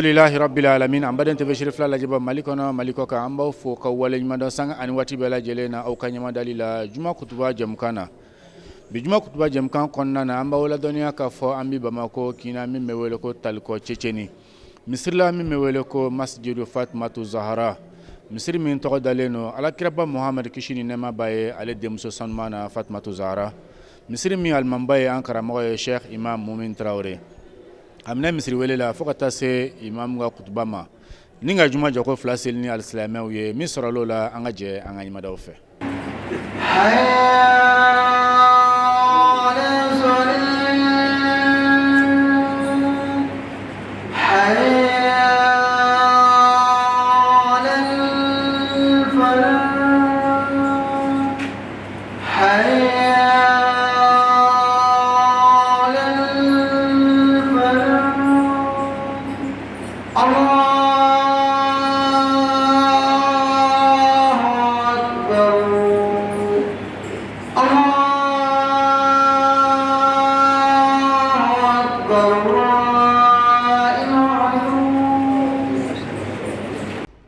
Alhamdulillahi rabbil alamin an baden tebe shirif la jaba malikona malikoka amba fo ka wale nyimada sanga ani wati bela jelena au kanyama dalila juma kutuba jamkana bi juma kutuba jamkan konna na amba wala doniya ka fo ambi bamako kina min mewele ko talko checheni misrila min mewele ko masjidu Fatmatu Zahra misri min to daleno ala kiraba Muhammad kishini nema baye ale demso sanmana Fatmatu Zahra misri min al mambaye ankara mo Sheikh Imam Mumin Traoré amna misri wele la fokata se imam ga kutuba ma ninga juma jako flasel ni al-islamiya ye misra lola anga je anga nyima daw fe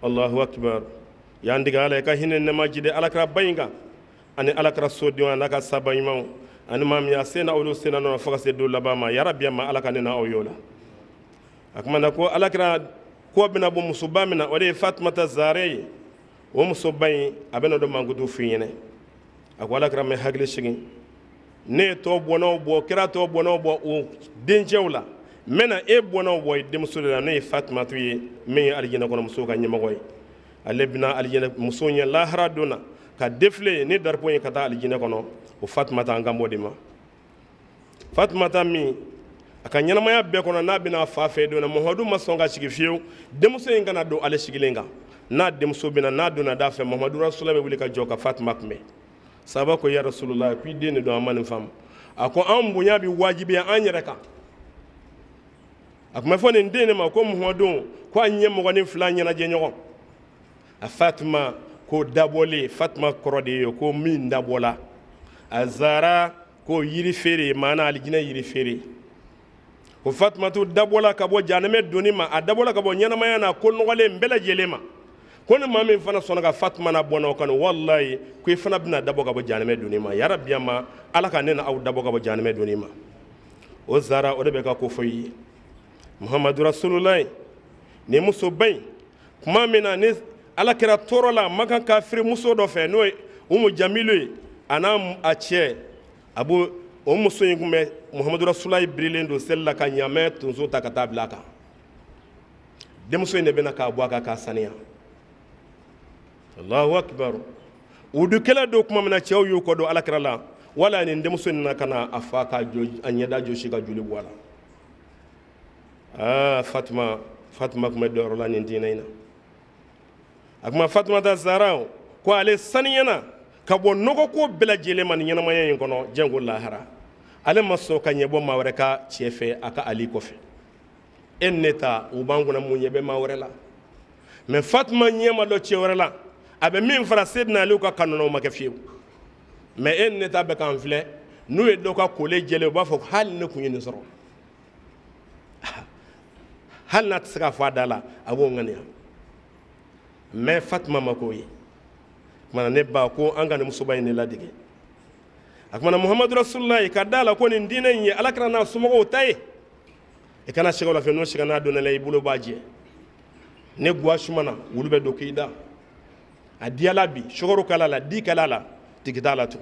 Allahu akbar yandiga ala ka hinen ne majide alakra bayinga ani alakra sodiwa naka sabayma ani mam ya sena ulu sena no faka se do labama ya rabbi ma alaka ne na oyola akmana ko alakra ko bina bo musubamina wale Fatmata Zahra wo musubay abena do mangudu fiyene akwa alakra me hagle shigi ne to bono bo kira to bono bo o denjewla mena e bono boy dem sudana ne Fatmatu ye me aljina kono musoka nyima koy alebna aljina musonya lahara dona ka defle ne darpo en kata aljina kono o Fatmata ngambo dima Fatmata mi aka nyana maya be kono na bina fa fe dona Muhammadu masonga sigi fiu dem so en kana do ale sigilenga na dem so bina na dona da fe Muhammadu rasulullah wuli ka joka Fatma me saba ko ya rasulullah ku dene do amane fam ako am bunya bi wajibi an yereka akuma fo ne ndene ma ko Muhammadu ko anye mo ngani fulanya na je nyogo a Fatma ko dabole Fatma korode ko min dabola a Zahra ko yiri fere mana aljina yiri fere ko Fatmatu dabola ka bo janame donima a dabola ka bo nyana mayana ko ngole mbela jelema ko ne mamin fana sonaga Fatma na bono kan wallahi ko fana bina dabo ka bo janame donima ya rabbi ma alaka ne na aw dabo ka bo janame donima o Zahra o de be ka ko foyi Muhammadu rasulullah ne muso bay kuma mina ne ala kira torola maka kafiri muso do fe no jamilu ana a che abu o muso ngume Muhammadu rasulullah brilendo sella ka nyame tunzo takata blaka de muso ne bena ka bwa ka saniya Allahu akbar udu kala do kuma mina chew yu ko do ala kira la wala ne de muso na kana afaka jo anyada jo shiga juli wala Fatma kuma doro la nin dinaina akuma Fatmata Zahra ko ale saniyana ka bo nogo ko bela jele man nyana mayen kono jango lahara ale maso ka nyebo mawre ka chefe aka ali kofe enneta ubanguna munyebe mawre la mais Fatma nyema do chewre la abe min fara sedna ali ko kanono makefiu mais enneta be kan fle nu e do ka kole jele ba fo hal ne kunyi soro hal na tsaka fadala abo ngania mais Fatma makoyi mana ne ba ko an ga ne muso bayne ladige akmana Muhammadu rasulullah ka dala ko ni dinan yi alakra na sumo tay e kana shiga la fe no shiga na do na lay bulo baje ne gwa shumana wulube do kida adiala bi shogoro kala la di kala la tigidala tu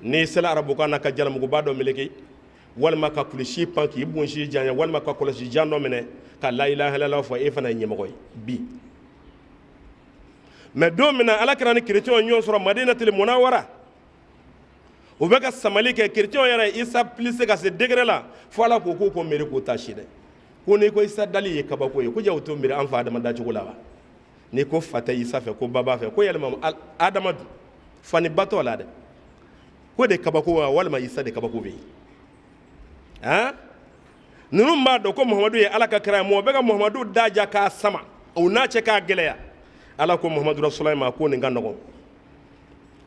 ne sala arabu kana ka jala mu ba do meleke walma ka kulishi panki bunshi janya walma ka kulishi janno mene ka la ilaha illallah fa e fana nyemoy bi mais domina alakra ni chrétien nyon sura madinatul munawwara o beka samali ke chrétien yara isa plissé ka se degré là fala ko ko mere ko tashide ko ne ko isa dali ye kabako ye ko jawto mere an fa adama da ci gulawa ne ko fata isa fe ko baba fe ko yalma adama fani bato la de ko de kabako walma isa de kabako be nunu ba do ko Muhammadu ye alaka kra mo beka Muhammadu daja ka sama o na ce ka geleya ala ko Muhammadu rasulullah ma ko ni nganogo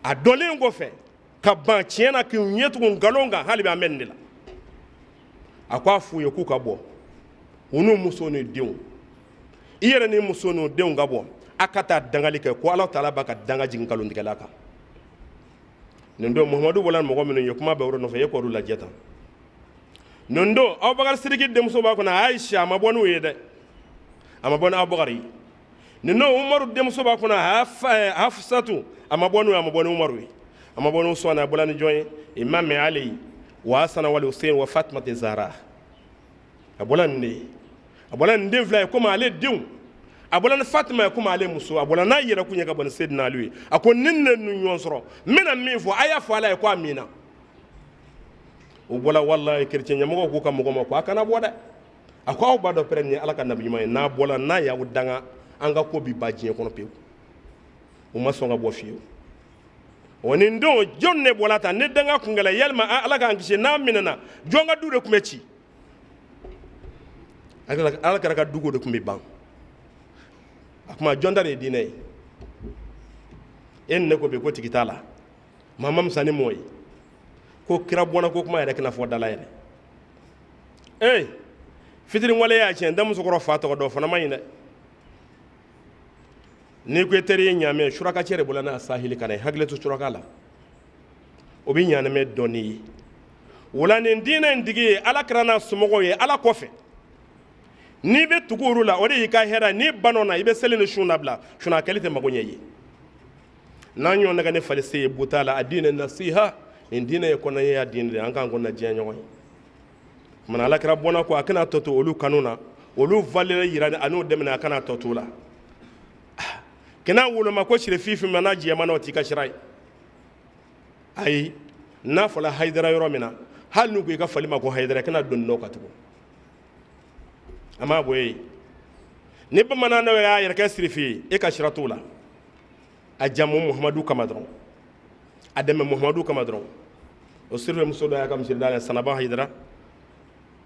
a dolen go fe ka ban tiena ki nyetu ngalonga hali ba menni la akwa fu ye ku ka bo unu muso ni denw i yɛrɛ ni muso n'u denw ka bɔ a ka taa dangali kɛ ko Ala Taala b'a ka danga jigin nkalontigɛla kan nin don Muhamadu bɔla mɔgɔ minnu ye kuma bɛ o nɔfɛ e k'olu lajɛ tan nin don Abubakar Sidiki denmuso b'a kɔnɔ Aisha a ma bɔ n'u ye dɛ a ma bɔ ni Abubakar ye nin don Umaru denmuso b'a kɔnɔ Hafsatu a ma bɔ n'u ye a ma bɔ ni Umaru ye a ma bɔ ni Usmane a bɔla ni jɔn ye Imam Ali wa Hasana wal Hussein wa Fatimata Zahra a bɔla nin de ye a bɔla nin den fila ye komi ale denw a bɔla ni Fatima ye komi ale muso a bɔla n'a yɛrɛ kun ye ka bɔ ni Seydina Ali ye a ko ni ne nu ɲɔgɔn sɔrɔ n bɛna min fɔ a y'a fɔ Ala ye ko amina o bɔla wallahi chrétien ɲɛmɔgɔw k'u ka mɔgɔ ma ko a kana bɔ dɛ a ko aw b'a dɔn pɛrɛ nin ye Ala ka nabi ɲuman ye n'a bɔla n'a y'aw danga an ka ko bi ba diɲɛ kɔnɔ pewu u ma sɔn ka bɔ fiyewu o nin don jɔn ne bɔla tan ne danga kun gɛlɛn yalima Ala k'an kisi n'a minɛna jɔn ka du de tun bɛ ci Ala kɛra ka duko de tun bɛ ban a kuma jɔn ta de ye diinɛ ye e ni ne ko bi ko tigi t'a la maa ma fisa ni mɔɔ ye ko kira bɔnna ko kuma yɛrɛ kana fɔ dala yɛrɛ fitiri wale y'a tiɲɛ n tɛ musokɔrɔ fa tɔgɔ dɔn o fana ma ɲi dɛ n'i ko i teri ye ɲaamɛ suraka cɛ de bɔla n'a sahili kana ye hakili to suraka la o bɛ ɲaamɛ dɔn n'i ye wala nin diinɛ in tigi ye Ala kɛra n'a somɔgɔw ye Ala kɔfɛ n'i bɛ tugu olu la o de y'i ka hɛrɛ n'i banna na i bɛ seli ni sun labila sun a kɛli tɛ mago ɲɛ ye n'an y'o nɛgɛ ne falise ye buta la a diinɛ nasiha nin diinɛ ye kɔnɔɲɛya diinɛ de an k'an kɔnɔ diɲɛ ɲɔgɔn ye kumana Ala kɛra bɔnna ko a kana tɔ to olu kanu na olu valeur yira a n'u dɛmɛ a kana tɔ to la kana woloma ko sire fifi mana jɛma na o t'i ka sira ye ayi n'a fɔla Hayidara yɔrɔ min na hali n'u ko i ka fali ma ko Hayidara kana don n'o ka tugu a ma bɔ yen ni bamanan dɔ y'a yɛrɛ kɛ sirifi ye e ka sira t'o la a jamu Muhamadu kama dɔrɔn a dɛmɛ Muhamadu kama dɔrɔn o sirife muso dɔ y'a ka misiri da la Sanaba Hayidara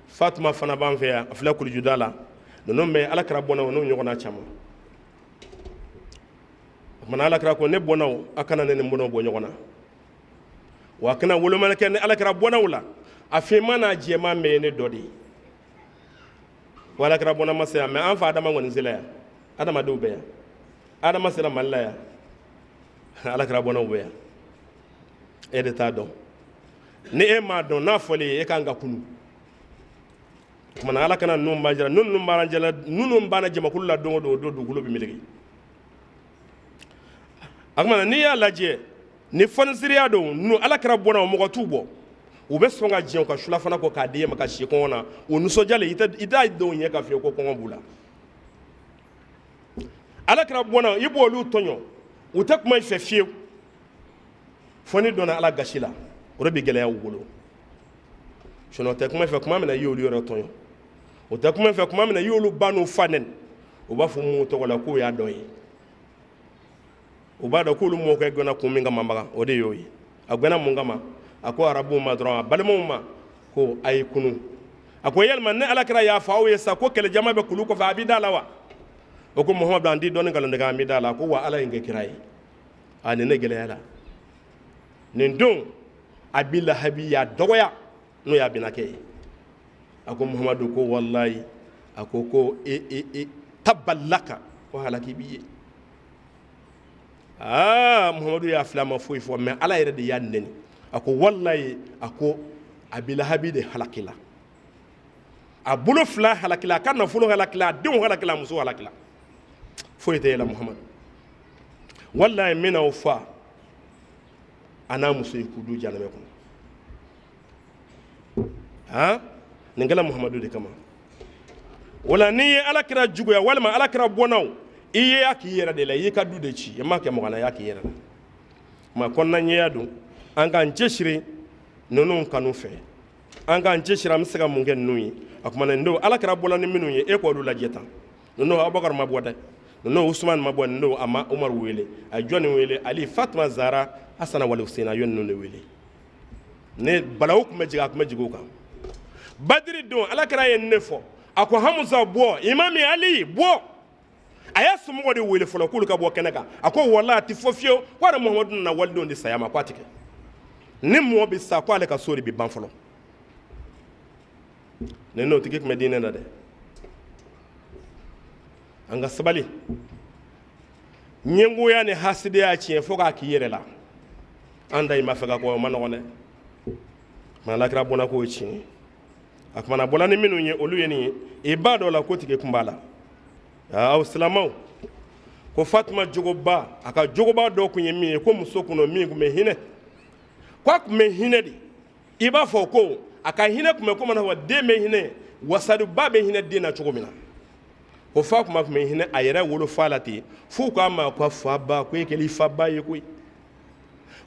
Fatima fana b'an fɛ yan a filɛ Kulujuda la ninnu bɛ Ala kɛra bɔnnaw n'o ɲɔgɔnna caman o kumana Ala kɛra ko ne bɔnnaw a kana ne ni n bɔnnaw bɔ ɲɔgɔn na wa a kana wolomali kɛ ni Ala kɛra bɔnnaw la a finman n'a jɛman bɛɛ ye ne dɔ de ye wala kɛra bɔnna ma se yan mɛ an fa Adama kɔni sela yan adamadenw bɛ yan Adama sera Mali la yan Ala kɛra bɔnnaw bɛ yan e de t'a dɔn ni e m'a dɔn n'a fɔli ye e kan ka kunu o kumana Ala kana ninnu b'an jala ninnu b'an jamakulu la don o don o don dugukolo bɛ meleke a kumana n'i y'a lajɛ ni fɔnisiriya don ninnu Ala kɛra bɔnnaw mɔgɔ t'u bɔ u bɛ sɔn ka jɛn ka sulafana kɔ k'a di e ma ka si kɔngɔ na o nisɔndiyalen i t'a dɔw ɲɛ k'a f'i ye ko kɔngɔ b'u la Ala kɛra bɔnnaw i b'olu tɔɲɔ u tɛ kuma i fɛ fiyewu fɔ ni donna Ala gasi la o de bɛ gɛlɛya u bolo sinon o tɛ kuma i fɛ kuma min na i y'olu yɛrɛ tɔɲɔ o tɛ kuma i fɛ kuma min na i y'olu ba n'u fa nɛni u b'a fɔ mun tɔgɔ la k'o y'a dɔ ye u b'a dɔn k'olu mɔkɛ gɛnna kun min kama maga o de y'o ye a gɛnna mun kama a ko arabuw ma dɔrɔn a balimaw ma ko a ye kunu a ko yalima ne Ala kɛra yafa aw ye sa ko kɛlɛjama bɛ kulu kɔfɛ a b'i da la wa o ko Muhamadu an t'i dɔn ni nkalontigɛ an b'i da la ko wa Ala ye n kɛ kira ye a nin ne gɛlɛya la nin don Abi Lahabi y'a dɔgɔya n'o y'a binakɛ ye a ko Muhamadu ko wallahi a ko tabalaka ko halaki b'i ye Muhamadu y'a fila ma foyi fɔ mɛ Ala yɛrɛ de y'a nɛni a ko wallahi a ko Abi Lahabi de halakila a bolo fila halakila a ka nafolo halakila a denw halakila a muso halakila foyi tɛ yɛlɛ Muhamadu wallahi n bɛna o fa a n'a muso ye k'u don janɛmɛ kɔnɔ nin kɛla Muhamadu de kama wala n'i ye Ala kira juguya walima Ala kira bɔnnaw i ye a k'i yɛrɛ de la i y'i ka du de ci i m'a kɛ mɔgɔ la i y'a k'i yɛrɛ la ma kɔnɔna ɲɛya don an k'an cɛsiri ninnu kanu fɛ an k'an cɛsiri an bɛ se ka mun kɛ ninnu ye a kumana nin don Ala kɛra bɔla ni minnu ye e k'olu lajɛ tan nin don Abubakar ma bɔ dɛ nin don Usmane ma bɔ nin don a ma Umaru wele a ye jɔnni wele Ali Fatima Zahra Hasana wali Hussein a ye ninnu de wele ne balawu tun bɛ jigin a tun bɛ jigin o kan Badiri don Ala kɛra ye ne fɔ a ko Hamusa bɔ Imami Ali bɔ a y'a somɔgɔ de wele fɔlɔ k'olu ka bɔ kɛnɛ kan a ko wallahi a tɛ fɔ fiyewu ko ale Muhamadu nana walidenw de saya ma ko a tɛ kɛ ni mɔgɔ bɛ sa ko ale ka so de bɛ ban fɔlɔ nin n'o tigi tun bɛ diinɛ na dɛ an ka sabali ɲɛngoya ni hasidiya tiɲɛ fo k'a k'i yɛrɛ la an da i ma fɛ ka kɔ o ma nɔgɔn dɛ ma alakira bɔnna k'o tiɲɛ a kumana bɔla ni minnu ye olu ye nin ye i b'a dɔn la ko tigi kun b'a la aw silamɛw ko Fatima jogoba a ka jogoba dɔ kun ye min ye ko muso kɔnɔ min kun bɛ hinɛ ko a kun bɛ hinɛ de i b'a fɔ ko a ka hinɛ kun bɛ komi wa den bɛ hinɛ wasariba bɛ hinɛ den na cogo min na ko Fatima kun bɛ hinɛ a yɛrɛ wolofa la ten f'u k'a ma ko faba ko e kɛl'i faba ye koyi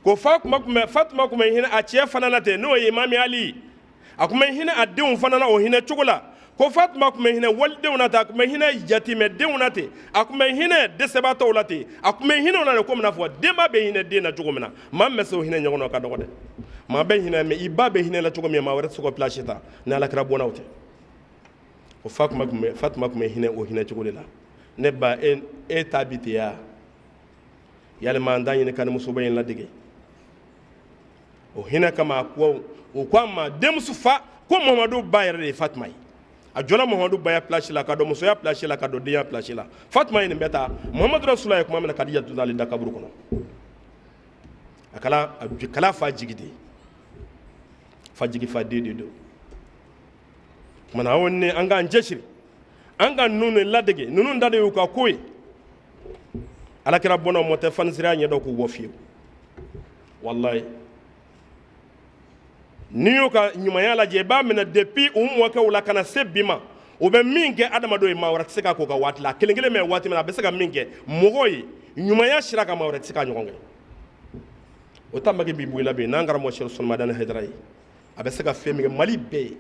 ko Fatima kun bɛ hinɛ a cɛ fana na ten n'o ye Imam Ali a kun bɛ hinɛ a denw fana na o hinɛ cogo la ko Fatima kun bɛ hinɛ walidenw na ten a kun bɛ hinɛ yatimɛdenw na ten a kun bɛ hinɛ dɛsɛbaatɔw la ten a kun bɛ hinɛ o la komi n'a fɔ denba bɛ hinɛ den na cogo min na maa min bɛ se o hinɛ ɲɔgɔn na o ka dɔgɔ dɛ maa bɛ hinɛ mɛ i ba bɛ hinɛ la cogo min maa wɛrɛ tɛ se k'o place ta ni Alakira bɔnna o tɛ ko Fatima kun bɛ hinɛ o hinɛ cogo de la ne ba e ta bi ten ya yalima an t'a ɲini ka nin musoba in ladege o hinɛ kama o ko a ma denmuso fa ko Mamadu ba yɛrɛ de ye Fatima ye a jɔla Mamadu ba ya place la ka don musoya place la ka don denya place la Fatima ye nin bɛɛ ta Muhamadu Rasulullah ye kuma min na Kadija tun t'ale da kaburu kɔnɔ a kala fa jigi de fa jigi fa den de don kumana aw ni an k'an cɛsiri an ka ninnu ladege ninnu da de y'u ka ko ye Alakira bɔnnaw mɔ tɛ fanisiriya ɲɛdɔn k'u bɔ fiyewu wallahi n'i y'u ka ɲumanya lajɛ i b'a minɛ depuis u mɔkɛw la ka na se bi ma u bɛ min kɛ adamadenw ye maa wɛrɛ tɛ se ka k'o ka waati la a kelen kelen bɛ waati min na a bɛ se ka min kɛ mɔgɔ ye ɲumanya sira kan maa wɛrɛ tɛ se ka ɲɔgɔn kɛ o tanbaki b'i bɔ i la bi n'an karamɔgɔ Seku Sunmadani Hayidara ye a bɛ se ka fɛn min kɛ Mali bɛɛ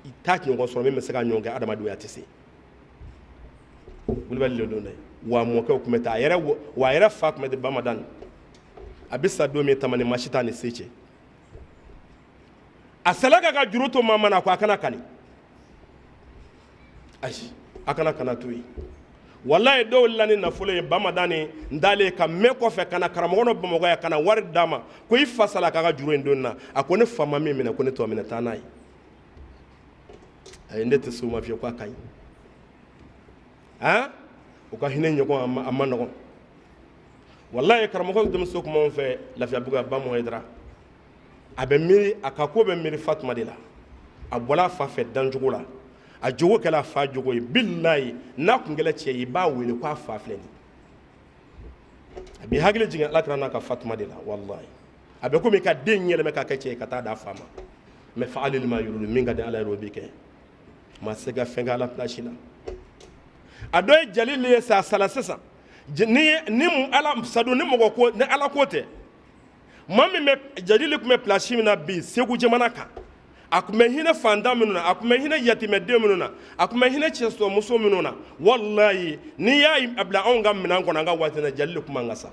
i t'a ɲɔgɔn sɔrɔ min bɛ se ka ɲɔgɔn kɛ adamadenya tɛ se Kulibali de don dɛ wa mɔkɛw tun bɛ taa wa a yɛrɛ fa tun bɛ ten Bamadani a bɛ sa don min tamani maa si t'a ni se cɛ a sala ka juru to maa na ko a kana kani ayi a kana to yen wallahi dɔw la ni nafolo ye Bamadani ndale ka mɛn kɔfɛ kana karamɔgɔ dɔ Bamakɔ ya kana wari d'a ma ko i fa sala k'a ka juru in don na a ko ne fa ma min minɛ ko ne tɔ minɛ taa n'a ye ayi ne tɛ se o ma fiyewu k'a ka ɲi han o ka hinɛ ɲɔgɔn a ma nɔgɔn wallahi karamɔgɔ denmuso kuma anw fɛ Lafiyabugu ya Ba Hayidara a bɛ miiri a ka ko bɛ miiri Fatima de la a bɔla a fa fɛ dancogo la a jogo kɛla a fa jogo ye billahi n'a kun kɛla cɛ ye i b'a wele ko a fa filɛ nin a b'i hakili jigin Alakira n'a ka Fatima de la wallahi a bɛ komi ka den yɛlɛmɛ k'a kɛ cɛ ye ka taa d'a fa ma mais fa'alil ma yuridu min ka di Ala ye o bɛ kɛ maa se ka fɛn kɛ Ala place la a dɔ ye Jalili ye sa sala sisan ni Ala sadu ni mɔgɔ ko ni Ala ko tɛ maa min bɛ Jalili tun bɛ place min na bi Segu jamana kan a tun bɛ hinɛ fantan minnu na a tun bɛ hinɛ yatimɛden minnu na a tun bɛ hinɛ cɛsɔmuso minnu na wallahi n'i y'a bila anw ka minɛn kɔnɔ an ka waati na Jalili tun man ka sa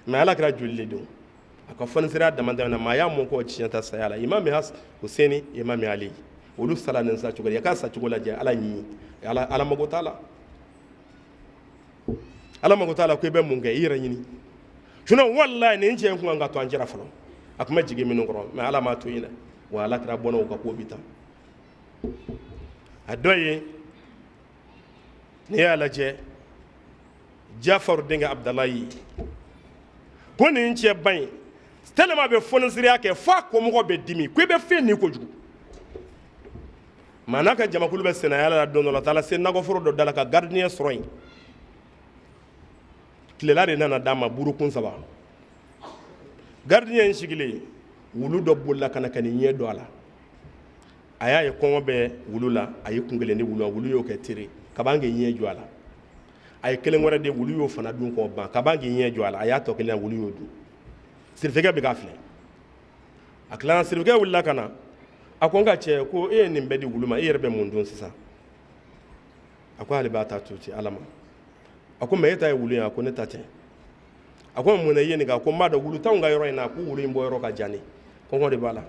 mais Ala kɛra joli de don a ka fanisiriya damatɛmɛ na maa y'a mɔ k'o tiɲɛ ta saya la Imam Hussein Imam Ali olu sala nin sa cogo di a k'a sa cogo lajɛ Ala ɲi Ala mago t'a la Ala mago t'a la ko i bɛ mun kɛ i yɛrɛ ɲini sinon wallahi nin cɛ in kun kan ka to an cɛla fɔlɔ a tun bɛ jigin minnu kɔrɔ mais Ala m'a to yen dɛ wa Ala kɛra bɔnna u ka ko bi tan a dɔ ye n'i y'a lajɛ Jafaru denkɛ Abdalayi ko nin cɛ ba in tellement a bɛ fonisiriya kɛ f'a kɔmɔgɔw bɛ dimi ko i bɛ fɛn nin kojugu maa n'a ka jamakulu bɛ sɛnɛya la don dɔ la taala se nakɔforo dɔ da la ka gardien sɔrɔ yen tilela de nana d'a ma burukun 3 gardien in sigilen wulu dɔ bolila ka na ka nin ɲɛ don a la a y'a ye kɔngɔ bɛ wulu la a ye kun kelen di wulu la wulu y'o kɛ tere ka ban k'i ɲɛ jɔ a la a ye kelen wɛrɛ de wulu y'o fana dun k'o ban ka ban k'i ɲɛ jɔ a la a y'a tɔ kelen wulu y'o dun sirifɛkɛ bɛ k'a filɛ a tilala sirifɛkɛ wulila ka na a ko n ka cɛ ko e ye nin bɛɛ di wulu ma e yɛrɛ bɛ mun dun sisan a ko ale b'a ta to ten Ala ma a ko mais e ta ye wulu ye a ko ne ta tɛ a ko mun na i ye nin kɛ a ko n b'a dɔn wulu t'anw ka yɔrɔ in na ko wulu in bɔ yɔrɔ ka jan ne kɔngɔ de b'a la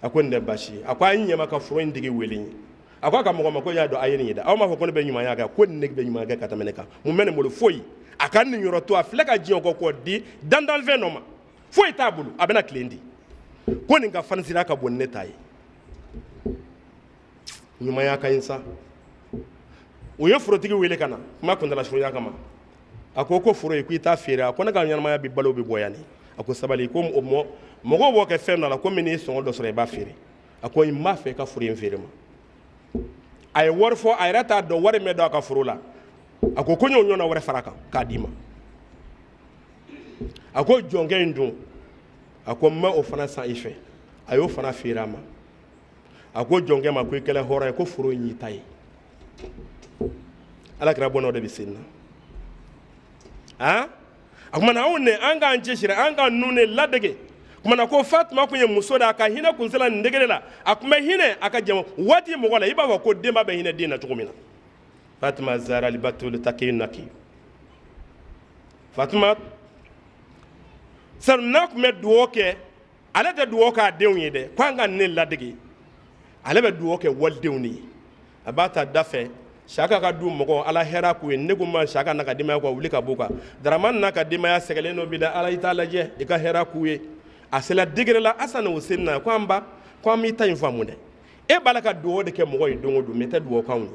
a ko nin tɛ baasi ye a ko a ye ɲɛma ka foro in tigi wele n ye a ko a ka mɔgɔ ma ko y'a dɔn a ye nin ye dɛ aw m'a fɔ ko ne bɛ ɲumanya kɛ ko nin ne bɛ ɲumanya kɛ ka tɛmɛ ne kan mun bɛ nin bolo foyi a ka nin yɔrɔ to a filɛ ka diɲɛ kɔ k'o di dandanfɛn dɔ ma foyi t'a bolo a bɛna tilen di ko nin ka fanisiriya ka bon ni ne ta ye ɲumanya ka ɲi sa o ye forotigi wele kana kuma kuntala surunya kama a ko foro ye ko i t'a feere a ko ne ka ɲɛnamaya bi balo bi bɔ yan ni a ko sabali ko mɔgɔw b'o kɛ fɛn dɔ la ko min n'i sɔngɔ dɔ sɔrɔ i b'a feere a ko n m'a fɛ i ka foro in feere ma a ye wari fɔ a yɛrɛ t'a dɔn wari min bɛ don a ka foro la a ko n y'o ɲɔgɔnna wɛrɛ fara kan k'a d'i ma a ko jɔnkɛ in dun a ko n bɛ o fana san i fɛ a y'o fana feere a ma a ko jɔnkɛ ma ko i kɛla hɔrɔn ye ko foro in y'i ta ye Alakira bɔ n'o de bɛ sen na a kumana anw ne an k'an cɛsiri an ka nu ne ladege kumana ko Fatima kun ye muso de a ka hinɛ kun sera nin degere la a kun bɛ hinɛ a ka jama waati mɔgɔ la i b'a fɔ ko denba bɛ hinɛ den na cogo min na Fatima Zahra al-Batul Taqiyyunaki Fatima sari n'a kun bɛ dugawu kɛ ale tɛ dugawu k'a denw ye dɛ k'an ka ne ladege ale bɛ dugawu kɛ walidenw de ye a b'a ta da fɛ Saka ka du mɔgɔ ala hɛra k'u ye ne ko ma Saka n'a ka denbaya ka wuli ka bɔ kan Daramani n'a ka denbaya sɛgɛlen dɔ bi da ala i t'a lajɛ i ka hɛra k'u ye a sela degere la Asani Huseni na ko an ba ko an b'i ta in faamu dɛ e b'a la ka dugawu de kɛ mɔgɔ ye don o don mais tɛ dugawu k'anw ye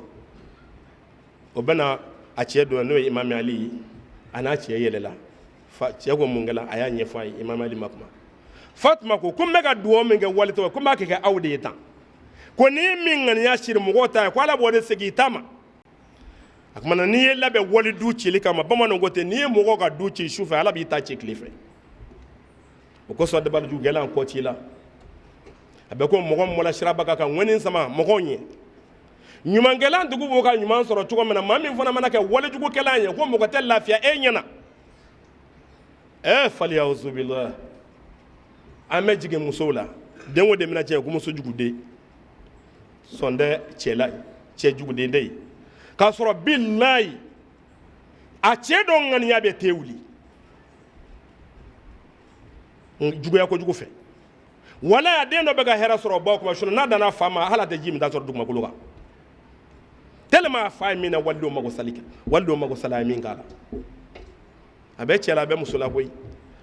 o bɛna a cɛ don n'o ye Imam Ali ye a n'a cɛ yɛlɛla cɛ ko mun kɛla a y'a ɲɛfɔ a ye Imam Ali ma kuma Fatima ko n bɛ ka dugawu min kɛ wali tɔgɔ ko n b'a kɛ aw de ye tan ko ni min ŋaniya siri mɔgɔw ta ye ko ala b'o de segin i ta ma a kumana n'i ye labɛn wali du cili kama bamananw ko ten n'i ye mɔgɔ ka du ci su fɛ ala b'i ta ci tile fɛ o kosɔn dabaliju gɛlɛn kɔ ci la a bɛ ko mɔgɔ min bɔla siraba kan ka ŋɔni sama mɔgɔw ɲɛ ɲumankɛlan dugu b'o ka ɲuman sɔrɔ cogo min na maa min fana mana kɛ walijugukɛlan ye ko mɔgɔ tɛ lafiya e ɲɛna faliyawuzubila an bɛ jigin musow la den o den bɛna cɛ ko muso juguden sɔn tɛ cɛ juguden de ye k'a sɔrɔ bilayi a cɛ dɔ ŋaniya bɛ te wuli juguya kojugu fɛ wala a den dɔ bɛ ka hɛrɛ sɔrɔ baw kuma n'a danna fa ma hali a tɛ ji min ta sɔrɔ dugumakolo kan tellement a fa ye min na walidenw mago sali kɛ walidenw mago sali a ye min k'a la a bɛ cɛ la a bɛ muso la koyi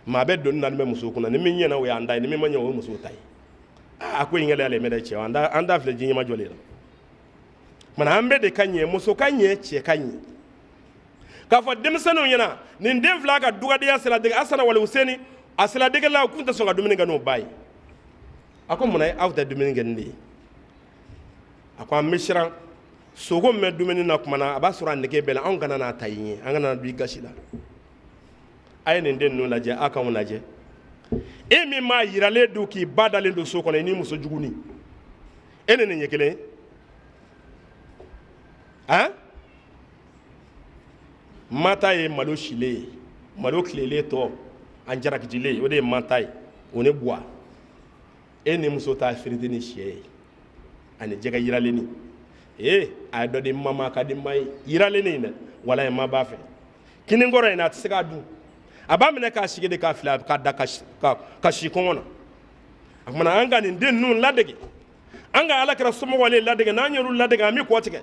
maa bɛ doni na ni bɛ muso kunna ni min ɲɛna o y'an ta ye ni min ma ɲɛ o ye muso ta ye a ko in gɛlɛya le mɛ dɛ cɛ an da filɛ ji ɲɛma jɔ le la mana an bɛɛ de ka ɲɛ muso ka ɲɛ cɛ ka ɲɛ k'a fɔ denmisɛnninw ɲɛna nin den fila ka dugadiya sira dege Asani wali Huseni a sira dege la u kun tɛ sɔn ka dumuni kɛ n'o ba ye a ko munna aw tɛ dumuni kɛ nin de ye a ko an bɛ siran sogo min bɛ dumuni na kuma na a b'a sɔrɔ a nege bɛɛ la anw kana n'a ta yen ye an kana don i gasi la a ye nin den ninnu lajɛ a k'anw lajɛ e min m'a yiralen don k'i ba dalen don so kɔnɔ i ni muso juguni e ni nin ɲɛ kelen mata ye malo silen ye malo tilelen tɔ an jarakijilen o de ye mata ye o ne buwa e ni muso ta firiti ni sɛ ye ani jɛgɛ yiralenni a ye dɔ di mama ka di ma ye yiralenni in dɛ walayi ma b'a fɛ kini kɔrɔ in a tɛ se k'a dun a b'a minɛ k'a sigi de k'a fili k'a da ka si kɔngɔ na a kumana an ka nin den ninnu ladege an ka alakira somɔgɔw ladege n'an y'olu ladege an bɛ kɔ tigɛ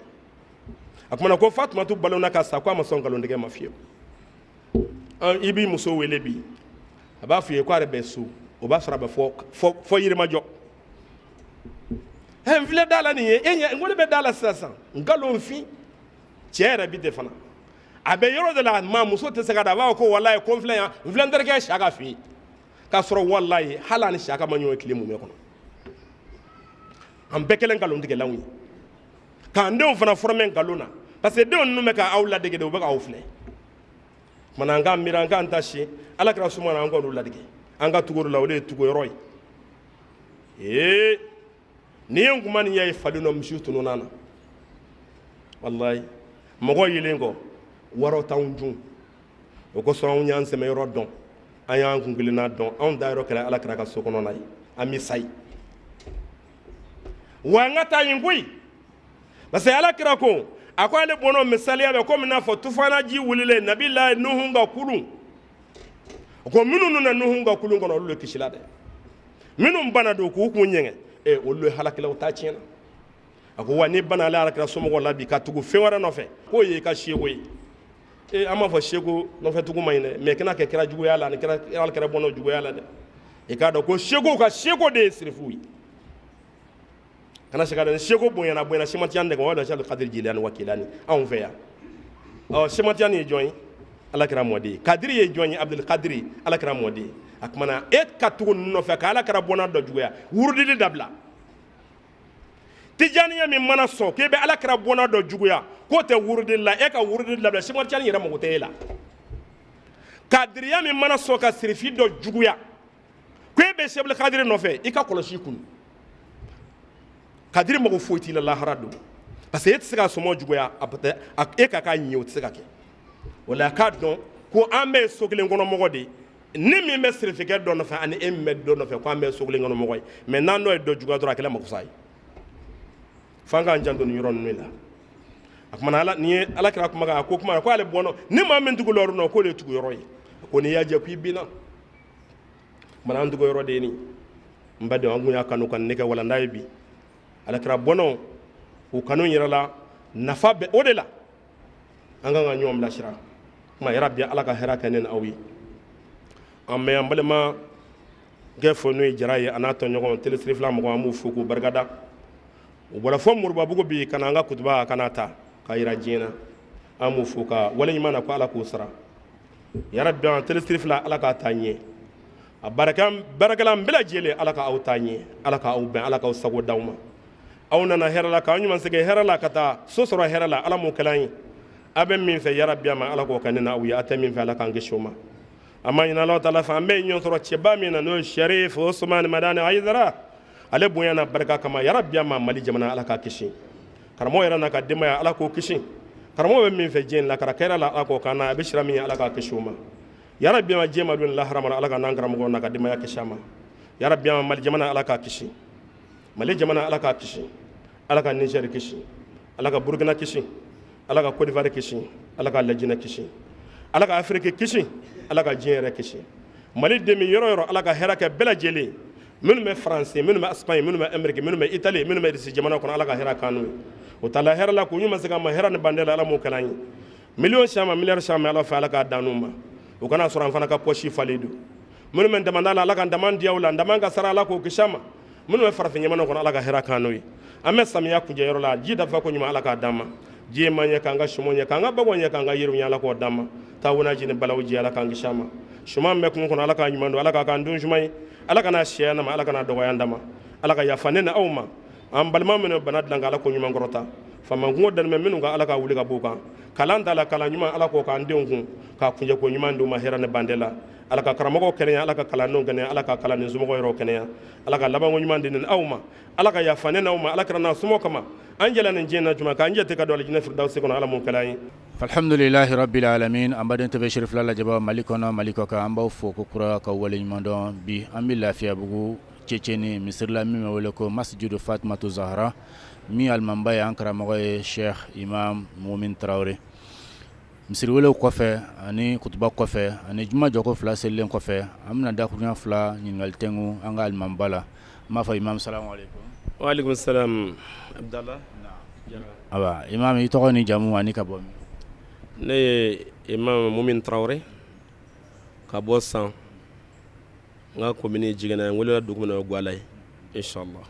a kumana ko Fatumatu balona ka sa ko a ma sɔn nkalontigɛ ma fiyewu i b'i muso wele bi a b'a f'i ye ko a yɛrɛ bɛ so o b'a sɔrɔ a bɛ fɔ yirimajɔ n filɛ da la nin ye n ko ne bɛ da la sisan nkalonfin cɛ yɛrɛ bi tɛ fana a bɛ yɔrɔ de la maa muso tɛ se ka da a b'a fɔ ko walayi ko n filɛ yan n filɛ n terikɛ Saka fɛ yen k'a sɔrɔ walayi hali ani Saka ma ɲɔgɔn ye tile mun bɛ kɔnɔ an bɛɛ kɛlen nkalontigɛlanw ye k'an denw fana formé nkalon na parce que denw ninnu bɛ k'aw ladege de u bɛ k'aw filɛ mana an k'an miiri an k'an ta si alakira suma na an k'olu ladege an ka tugu la o de ye tugu ye ni ye n kuma nin ye falen dɔ misiw tununa na walayi mɔgɔ yelen kɔ waraw t'anw dun o kosɔn anw y'an sɛmɛ yɔrɔ dɔn an y'an kun kelenna dɔn anw da yɔrɔ kɛra alakira ka so kɔnɔna ye an bɛ sayi wa an ka taa yen koyi parce que alakira ko a ko ale bɔnɔ misaliya bɛ komi n'a fɔ tufana ji wulilen Nabila Nuhu ka kulun ko minnu nana Nuhu ka kulun kɔnɔ olu de kisila dɛ minnu bana don k'u kun ɲɛgɛn olu ye halakilaw ta tiɲɛna a ko wa ni bana ale alakira somɔgɔw la bi ka tugu fɛn wɛrɛ nɔfɛ k'o ye i ka seko ye an b'a fɔ seko nɔfɛ tugu ma ɲi dɛ mais kana kɛ kira juguya la ani alakira bɔnɔ juguya la dɛ i k'a dɔn ko seko ka seko de ye sirifu ye kana se ka dɔn seko bonyana sematiyani de kan wala Abdul Qadir Jilani wakilani anw fɛ yan sematiyani ye jɔn ye alakira mɔden ye kadiri ye jɔn ye Abdul Qadir alakira mɔden ye a kumana e ka tugu nɔfɛ ka alakira bɔna dɔ juguya wurudili dabila tijaniya min mana sɔn k'e bɛ alakira bɔna dɔ juguya k'o tɛ wurudili la e ka wurudili dabila sematiyani yɛrɛ mago tɛ e la kadiriya min mana sɔn ka sirifi dɔ juguya k'e bɛ Abdul Qadir nɔfɛ i ka kɔlɔsi i kun kadiri mago foyi t'i la lahara don parce que e tɛ se ka sɔmɔ juguya e ka k'a ɲɛ o tɛ se ka kɛ wala k'a dɔn ko an bɛ so kelen kɔnɔ mɔgɔ de ni min bɛ sirifikɛ dɔ nɔfɛ ani e min bɛ dɔ nɔfɛ ko an bɛ so kelen kɔnɔ mɔgɔ ye mais n'an dɔ ye dɔ juguya dɔrɔn a kɛla makosa ye f'an k'an janto nin yɔrɔ ninnu la a kumana nin ye alakira kuma kan a ko kuma ko ale bɔnɔ ni maa min tugu lɔri nɔ k'o de tugu yɔrɔ ye ko n'i y'a jɛ k'i binna kumana an tugu yɔrɔ de ye nin n ba dɔn an kun y'a kanu ka ne kɛ walanda ye bi alakira bɔnɔ o kanu yɛrɛ la nafa bɛ o de la an kan ka ɲɔgɔn bilasira kuma yarabi ala ka hɛrɛ kɛ ne ni aw ye an bɛ an balima kɛ fɔ n'o ye jara ye a n'a tɔɲɔgɔn telesiri fila mɔgɔ an b'u fo k'u barikada o bɔra fɔ moribabugu bi ka na an ka kutuba a kana ta k'a yira diɲɛ na an b'u fo ka waleɲuman na ko ala k'o sara yarabi an telesiri fila ala k'a taa ɲɛ a baarakɛla bɛɛ lajɛlen ala ka aw taa ɲɛ ala ka aw bɛn ala k'aw sago d'aw ma aw nana hɛrɛ la k'aw ɲuman segin hɛrɛ la ka taa so sɔrɔ hɛrɛ la ala m'o kɛla an ye a bɛ min fɛ yarabi ma ala k'o kɛ ne n'aw ye a tɛ min fɛ ala k'an kisi o ma a ma ɲinɛ Alahu taala fɛ an bɛ ɲɔgɔn sɔrɔ cɛba min na n'o ye Sharif Usmani Madani Hayidara ale bonya na barika kama yarabi ma Mali jamana ala k'a kisi karamɔgɔ yɛrɛ n'a ka denbaya ala k'o kisi karamɔgɔ bɛ min fɛ diɲɛ la kara kɛra la ala k'o k'an na a bɛ sira min ye ala k'a kisi o ma yarabi ma diɲɛ ma don lahara ma ala ka n'an karamɔgɔ n'a ka denbaya kisi a ma yarabi ma Mali jamana ala k'a kisi Mali jamana ala k'a kisi ala ka Niger kisi ala ka Burkina kisi ala ka Côte d'Ivoire kisi ala ka Lajinɛ kisi ala ka Afrique kisi ala ka diɲɛ yɛrɛ kisi Mali demi yɔrɔ yɔrɔ ala ka hɛrɛ kɛ bɛɛ lajɛlen minnu bɛ France minnu bɛ Espagne minnu bɛ Amérique minnu bɛ Italie minnu bɛ Russie jamana kɔnɔ ala ka hɛrɛ k'an n'u ye o taala hɛrɛ la k'u ɲuman se ka ma hɛrɛ ni bandela ala m'o kɛla an ye miliyɔn caman miliyari caman ala fɛ ala k'a dan n'u ma o kana sɔrɔ an fana ka poche falen don minnu bɛ damanda la ala ka dama di aw la dama ka sara ala k'o kisi a ma minnu bɛ farafin jamana kɔnɔ ala ka hɛrɛ k'an n'u ye an bɛ samiya kuncɛ yɔrɔ la ji dafa ko ɲuman ala k'a d'an ma ji ye man ɲɛ k'an ka sumanw ɲɛ k'an ka baganw ɲɛ k'an ka yiriw ɲɛ ala k'o d'an ma taa wɛnaji ni balaw ji ala k'an kisi a ma suman bɛ kungo kɔnɔ ala k'a ɲuman don ala k'a k'an dun suman ye ala kana siya nama ala kana dɔgɔya an dama ala ka yafa ne ni aw ma an balima minnu bana dilan ka ala k'o ɲuman kɔrɔta faama kungo daninmɛ minnu ka ala ka wuli ka b'u kan kalan t'a la kalan ɲuman ala k'o k'an denw kun k'a kunjɛ ko ɲuman d'u ma hɛrɛ ni bande la ala ka karamɔgɔw kɛnɛya ala ka kalandenw kɛnɛya ala ka kalanni somɔgɔw yɛrɛ kɛnɛya ala ka labanko ɲuman di ni aw ma ala ka yafa ne n'aw ma ala kɛra n'a sumɔ kama an jɛla nin diɲɛ na juma k'an jɛ ka don alijinɛ firidausi kɔnɔ ala m'o kɛla an ye alhamdulillahi rabbil alamin an baden tɛbɛ sheri fila lajɛba mali kɔnɔ mali kɔ kan an b'aw fo ko kura ka wale ɲuman dɔn bi an bɛ lafiyabugu ceceni misiri la min bɛ wele ko masjidu fatimatu zahra min alimanba ye an karamɔgɔ ye sheikh imam mumin tarawele misiri welew kɔfɛ ani kutuba kɔfɛ ani juma jɔko fila selilen kɔfɛ an bɛna dakuruɲa fila ɲininkali tɛngu an ka alimanba la n b'a fɔ imam salamu alaikum wa alaikum salam Abdallah aba imam i tɔgɔ ni jamu ani ka bɔ min ne ye imam mumin tarawele ka bɔ san n ka komini Jigɛnɛ n welela dugu min na o Gwala ye inshallah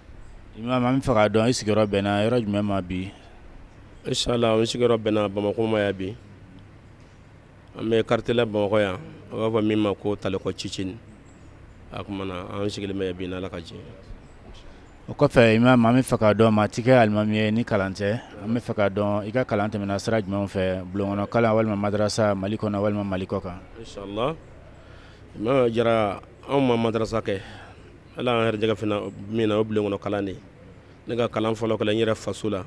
imam an bɛ fɛ k'a dɔn i sigiyɔrɔ bɛnna yɔrɔ jumɛn ma bi inshallah n sigiyɔrɔ bɛnna Bamakɔ ma yan bi an bɛ quartier la Bamakɔ yan a b'a fɔ min ma ko Talekɔ Ciceni a kumana an sigilen bɛ yan bi n'Ala ka jɛ o kɔfɛ imam an bɛ fɛ k'a dɔn maa ti kɛ alimami ye ni kalan tɛ an bɛ fɛ k'a dɔn i ka kalan tɛmɛna sira jumɛnw fɛ bulon kɔnɔ kalan walima madrasa Mali kɔnɔ walima Mali kɔ kan inshallah imam jara anw ma madrasa kɛ ala an yɛrɛ jɛgɛ min na o bulon kɔnɔ kalan de ne ka kalan fɔlɔ kɛla n yɛrɛ faso la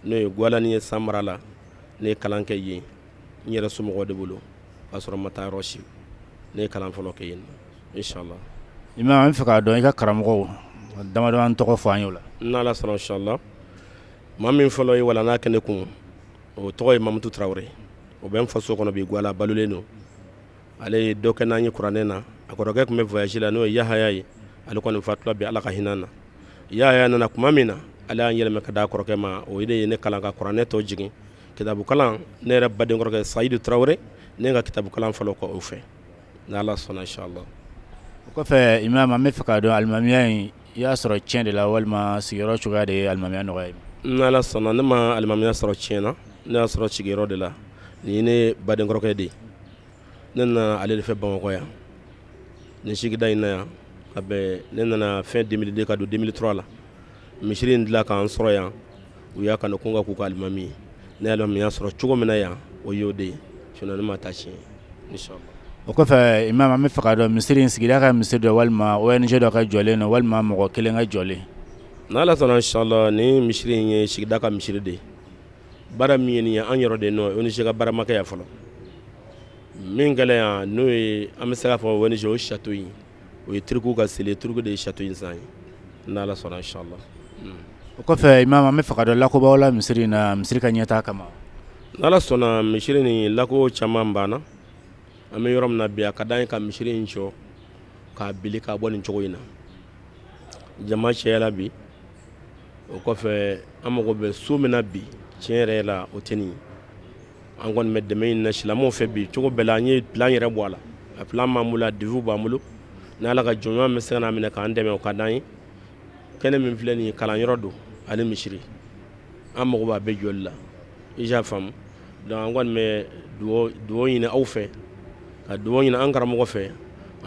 n'o ye Gwala ni ye Samara la ne ye kalan kɛ yen n yɛrɛ somɔgɔw de bolo k'a sɔrɔ n ma taa yɔrɔ si ne ye kalan fɔlɔ kɛ yen inshallah imam an bɛ fɛ k'a dɔn i ka karamɔgɔw damadɔ an tɔgɔ fɔ an ye o la n'Ala sɔnna inshallah maa min fɔlɔ ye wala n'a kɛ ne kun o tɔgɔ ye Mamutu Tarawele o bɛ n faso kɔnɔ bi Gwala balolen don ale ye dɔ kɛ n'an ye kuranɛ na a kɔrɔkɛ tun bɛ voyage la n'o ye Yahaya ye ale kɔni fatula bi ala ka hinɛ na Yahaya nana kuma min na ale y'an yɛlɛmɛ ka d'a kɔrɔkɛ ma o de ye ne kalan ka kuranɛ tɔ jigin kitabu kalan ne yɛrɛ baden kɔrɔkɛ Sayidu Tarawele ne ka kitabu kalan fɔlɔ kɔ o fɛ n'Ala sɔnna inshallah o kɔfɛ imam an bɛ fɛ k'a dɔn alimamiya in i y'a sɔrɔ tiɲɛ de la walima sigiyɔrɔ cogoya de ye alimamiya nɔgɔya ye? n'ala sɔnna ne ma alimamiya sɔrɔ tiɲɛ na, ne y'a sɔrɔ sigiyɔrɔ de la. Nin ye ne badenkɔrɔkɛ de ye. Ne nana ale de fɛ Bamakɔ yan, nin sigida in na yan, ka bɛn ne nana fin 2002 ka don 2003 la. Misiri in dilan k'an sɔrɔ yan, u y'a kanu ko n ka k'u ka alimami ye. Ne alimamiya sɔrɔ cogo min na yan, o y'o de ye. Sinon ne ma taa tiɲɛ, inshallah. O kɔfɛ imam an bɛ fɛ k'a dɔn misiri in sigida ka misiri dɔ walima ONG dɔ ka jɔlen don walima mɔgɔ kelen ka jɔlen? N'ala sɔnna inshallah ni misiri in ye sigida ka misiri de ye. Baara min ye nin ye an yɛrɛ de nɔ ONG ka baara ma kɛ yan fɔlɔ. Min kɛlen yan n'o ye an bɛ se k'a fɔ ONG o château in, o ye Turku ka seli, Turku de ye château in san ye. N'ala sɔnna inshallah. O kɔfɛ imam an bɛ fɛ k'a dɔn lakobaw la misiri in na misiri ka ɲɛtaa kama? N'ala sɔnna misiri nin lako caman banna. An bɛ yɔrɔ min na bi a ka d'an ye ka misiri in jɔ k'a bili k'a bɔ nin cogo in na. Jama cayala bi. O kɔfɛ an mago bɛ so min na bi tiɲɛ yɛrɛ la o tɛ nin ye. An kɔni bɛ dɛmɛ in na silamɛw fɛ bi cogo bɛɛ la an ye plan yɛrɛ bɔ a la. A plan b'an bolo, a devis b'an bolo. Ni Ala ka jɔnɲɔgɔn bɛ se ka n'a minɛ k'an dɛmɛ o ka d'an ye. Kɛnɛ min filɛ nin ye kalanyɔrɔ don ani misiri. An mago b'a bɛɛ jɔli la. I y'a faamu. Donc an kɔni bɛ dugawu ɲini aw fɛ, ka dugawu ɲini an karamɔgɔ fɛ,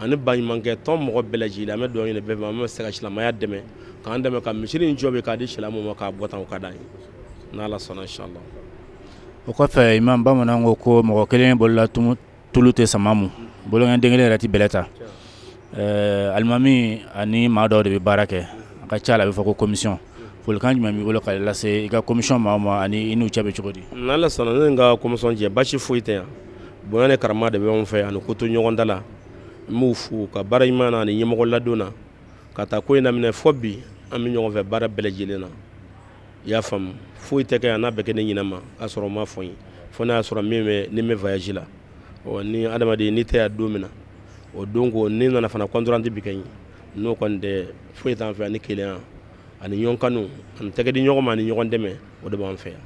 ani baɲumankɛ tɔn mɔgɔ bɛɛ lajɛlen an bɛ dugawu ɲini bɛɛ fɛ an bɛ se ka silamɛya dɛmɛ, k'an dɛmɛ ka misiri in jɔ bi k'a di silamɛw ma k'a bɔ tan o ka d'an ye. N'Ala sɔnna inshallah. O kɔfɛ imam bamananw ko mɔgɔ kelen bolola tulu tɛ sama mu, bolongɛn den kelen yɛrɛ tɛ bɛlɛ ta. Alimami ani maa dɔw de bɛ baara kɛ, a ka ca la a bɛ fɔ ko commission. Folikan jumɛn b'i bolo ka lase i ka commission maa o maa ani i n'u cɛ bɛ cogo di? N'Ala sɔnna ne ni n ka commission cɛ basi foyi tɛ yan. Bonya ni karama de bɛ anw fɛ ani ko to ɲɔgɔn da la. N b'u fo ka baara ɲuman na ani ɲɛmɔgɔ ladon na, ka taa ko in daminɛ fɔ bi an bɛ ɲɔgɔn fɛ baara bɛɛ lajɛlen na. I y'a faamu, foyi tɛ kɛ yan n'a bɛ kɛ ne ɲinɛ ma k'a sɔrɔ n m'a fɔ n ye, fo n'a y'a sɔrɔ ni bɛ voyage la. Ni adamaden n'i tɛ yan don min na, o don ko ni nana fana compte rendu bi kɛ n ye, n'o kɔni tɛ foyi t'an fɛ yan ni kelenya ani ɲɔgɔn kanu ani tɛgɛ di ɲɔgɔn ma ani ɲɔgɔn dɛmɛ, o de b'an fɛ yan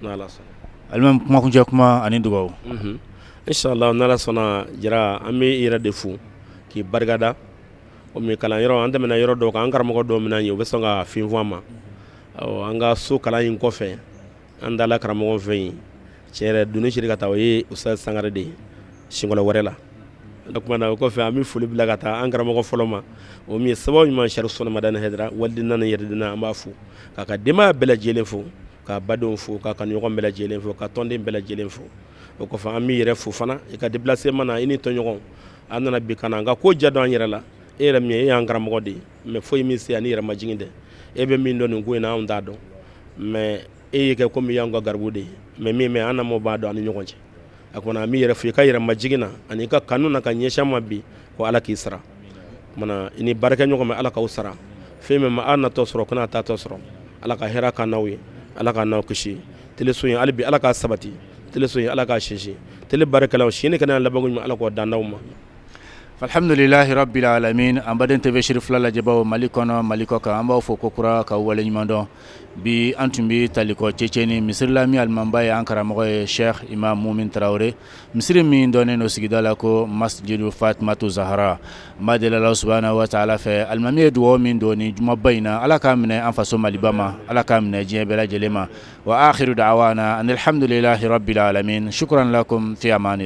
n'Ala sɔnna. Alimami kumakuncɛ kuma ani dugawu. Inshallah n'Ala sɔnna Jara an bɛ i yɛrɛ de fo k'i barikada. Komi kalanyɔrɔ an tɛmɛna yɔrɔ dɔw kan an karamɔgɔ dɔw min'an ye u bɛ sɔn ka fin fɔ an ma. An ka so kalan in kɔfɛ an dala karamɔgɔ fɛ yen tiɲɛ yɛrɛ doni siri ka taa o ye Ustaz Sangare de ye sinkɔlɔ wɛrɛ la. O kumana o kɔfɛ an bɛ foli bila ka taa an karamɔgɔ fɔlɔ ma, o min ye sababu ɲuman Sɛrifu Sɔni Madani Hayidara walidina ni yɛrɛdina an b'a fo, k'a ka denbaya bɛɛ lajɛlen fo, k'a badenw fo, k'a kanuɲɔgɔn bɛɛ lajɛlen fo, ka tɔnden bɛɛ lajɛlen fo. O kɔfɛ an b'i yɛrɛ fo fana i ka déplacement na i ni tɔɲɔgɔn an nana bi ka na an ka ko diya dɔn an yɛrɛ la. E yɛrɛ min ye e y'an karamɔgɔ de ye mais foyi min se ani yɛrɛ ma jigin dɛ. E bɛ min dɔn nin ko in na anw t'a dɔn, mais e y'i kɛ komi y'anw ka garibu de ye, mais min bɛ an n'aw b'a dɔn ani ɲɔgɔn cɛ. A kumana an b'i yɛrɛ fo i ka yɛrɛ ma jigin na ani i ka kanu na ka ɲɛsin an ma bi ko Ala k'i sara. Kumana i ni baarakɛ ɲɔgɔn bɛ Ala k'aw sara. Fɛn min ma a natɔ sɔrɔ kana taatɔ sɔrɔ. Ala ka hɛrɛ k'an n'aw ye, Ala ka n'aw kisi. Téléso in hali bi Ala k'a sabati, téléso in Ala k'a sinsin. Télé baarakɛlaw sini kɛnɛya labanko ɲuman Ala k'o dan d'aw ma. Alhamdulilahi rabbil alamin, an baden TV Sherif fila lajɛbaw Mali kɔnɔ Mali kɔ kan an b'aw fo ko kura ka wale ɲuman dɔn. Bi an tun bɛ talikɔ ceceni misiri la min alimamiba ye an karamɔgɔ ye Cheikh Imam Mumin Tarawele, misiri min dɔnnen don sigida la ko Masjidu Fatimatu Zahara. N b'a deli Alahu subahanahu wa taala fɛ alimami ye dugawu min don nin jumaba in na Ala k'a minɛ an faso Maliba ma, Ala k'a minɛ diɲɛ bɛɛ lajɛlen ma. Wa akhiru da'wana anil hamdulilahi rabbil alamin, shukran lakum fi amani.